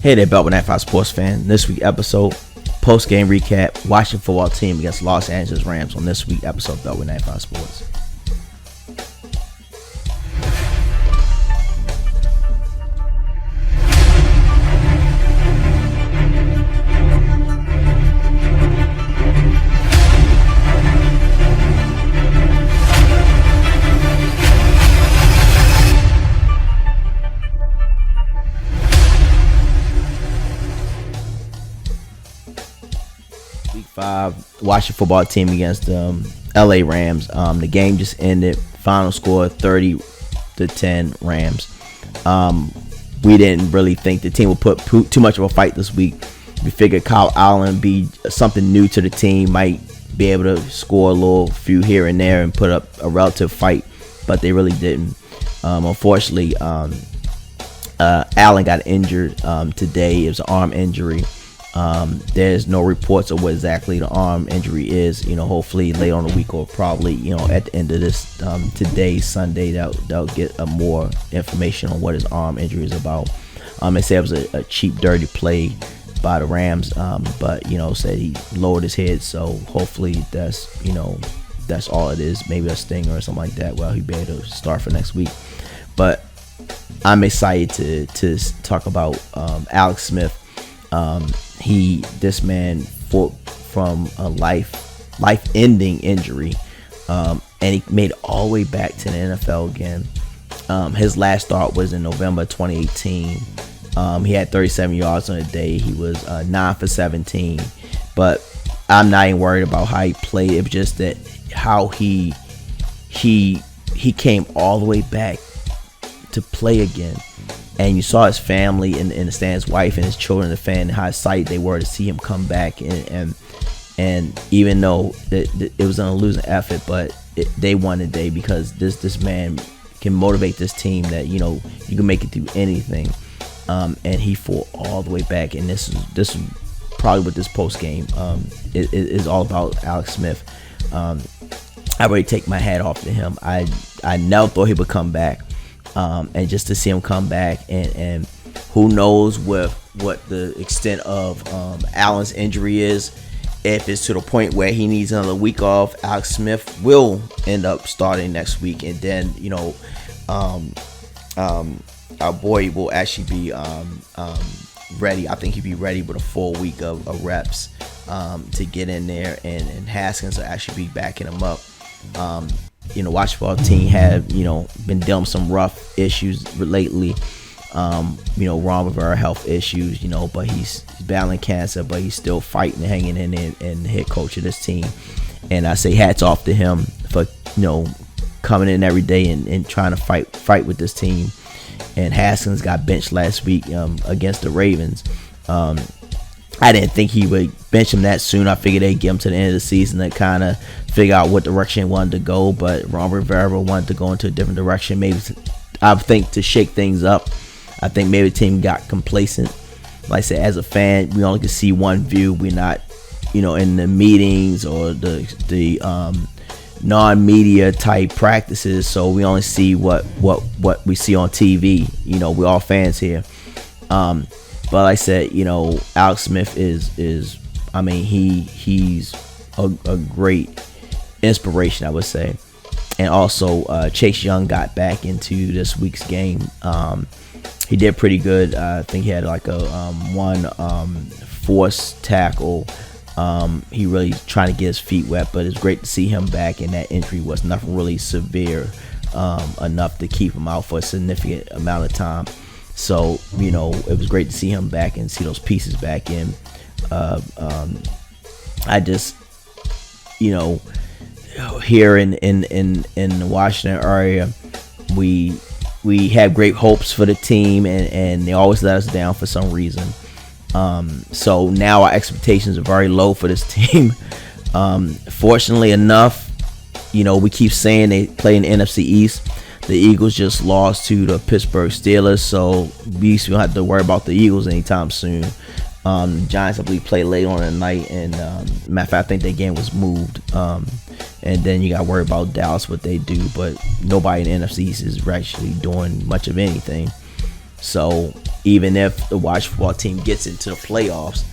Hey there, Beltway 95 sports fan. This week episode, post-game recap, Washington football team against Los Angeles Rams on this week episode of Beltway 95 Sports. Week 5, Washington football team against LA Rams. The game just ended. Final score 30-10 Rams. We didn't really think the team would put too much of a fight this week. We figured Kyle Allen be something new to the team, might be able to score a little few here and there and put up a relative fight, but they really didn't. Unfortunately, Allen got injured today. It was an arm injury. There's no reports of what exactly the arm injury is. Hopefully later on the week or probably at the end of this today, Sunday, they'll get more information on what his arm injury is about. They said it was a cheap, dirty play by the Rams, but said he lowered his head, so hopefully that's all it is. Maybe a stinger or something like that. Well, he'll be able to start for next week. But I'm excited to talk about Alex Smith. This man fought from a life-ending injury, and he made it all the way back to the NFL again. His last start was in November 2018. He had 37 yards on a day. He was 9 for 17. But I'm not even worried about how he played. It was just that how he came all the way back to play again. And you saw his family in the stands, his wife and his children, the fan, how excited they were to see him come back. And even though it was a losing effort, but they won today because this man can motivate this team that you can make it through anything. And he fought all the way back. And this is probably what this post game is all about. Alex Smith. I really take my hat off to him. I never thought he would come back. And just to see him come back, and who knows what the extent of Allen's injury is. If it's to the point where he needs another week off, Alex Smith will end up starting next week, and then our boy will actually be ready. I think he'll be ready with a full week of reps to get in there, and Haskins will actually be backing him up. Washington football team have been dealing with some rough issues lately. Ron Rivera health issues, but he's battling cancer, but he's still fighting and hanging in there, and the head coach of this team. And I say hats off to him for coming in every day and trying to fight with this team. And Haskins got benched last week against the Ravens. I didn't think he would bench him that soon. I figured they'd get him to the end of the season to kind of figure out what direction he wanted to go. But Ron Rivera wanted to go into a different direction. Maybe, I think, to shake things up. I think maybe the team got complacent. Like I said, as a fan, we only can see one view. We're not, in the meetings or the non-media type practices. So we only see what we see on TV. We're all fans here. But like I said, Alex Smith is he's a great inspiration, I would say. And also Chase Young got back into this week's game. He did pretty good. I think he had like a one forced tackle. He really trying to get his feet wet, but it's great to see him back, and that injury was nothing really severe enough to keep him out for a significant amount of time. So, it was great to see him back and see those pieces back in. I just, here in the Washington area, we have great hopes for the team, and they always let us down for some reason. So now our expectations are very low for this team. Fortunately enough, we keep saying they play in the NFC East. The Eagles just lost to the Pittsburgh Steelers, so we don't have to worry about the Eagles anytime soon. The Giants, I believe, play late on at night, and matter of fact, I think that game was moved. And then you got to worry about Dallas, what they do, but nobody in the NFC East is actually doing much of anything. So even if the Washington football team gets into the playoffs,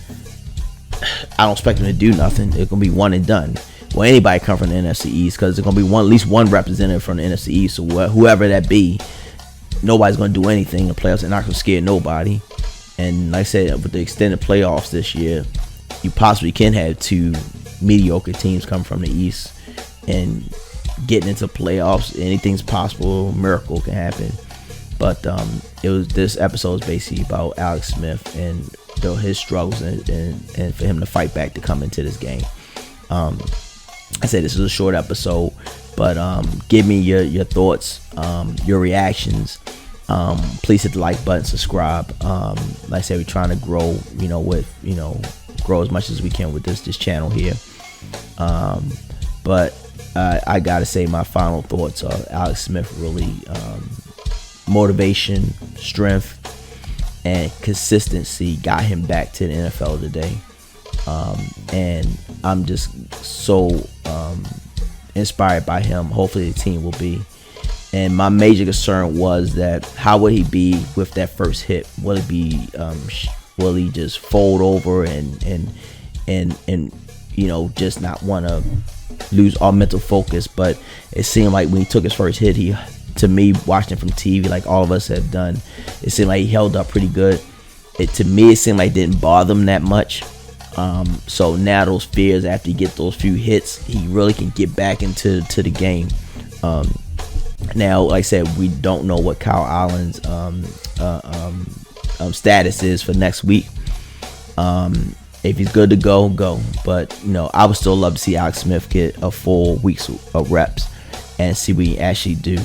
I don't expect them to do nothing. It's gonna be one and done. Well, anybody come from the NFC East, because there's gonna be at least one representative from the NFC East. So whoever that be, nobody's gonna do anything in the playoffs. They're not gonna scare nobody. And like I said, with the extended playoffs this year, you possibly can have two mediocre teams come from the East and getting into playoffs. Anything's possible. Miracle can happen. But this episode is basically about Alex Smith and his struggles and for him to fight back to come into this game. I said this is a short episode, but give me your thoughts, your reactions. Please hit the like button, subscribe. Like I said, we're trying to grow, grow as much as we can with this channel here. But I gotta say, my final thoughts are Alex Smith really motivation, strength, and consistency got him back to the NFL today. And I'm just so inspired by him. Hopefully the team will be. And my major concern was that how would he be with that first hit? Will it be will he just fold over and just not want to lose all mental focus? But it seemed like when he took his first hit, to me, watching from TV, like all of us have done, it seemed like he held up pretty good. To me, it seemed like it didn't bother him that much. So now those fears, after he get those few hits, he really can get back into the game. Now, like I said, we don't know what Kyle Allen's status is for next week. If he's good to go. But I would still love to see Alex Smith get a full week's of reps and see what he actually do.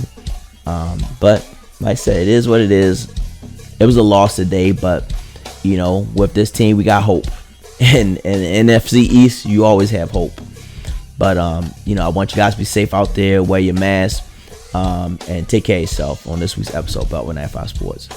But like I said, it is what it is. It was a loss today, but with this team, we got hope. And NFC East, you always have hope. But I want you guys to be safe out there. Wear your mask, and take care of yourself on this week's episode of Beltway 95 Sports.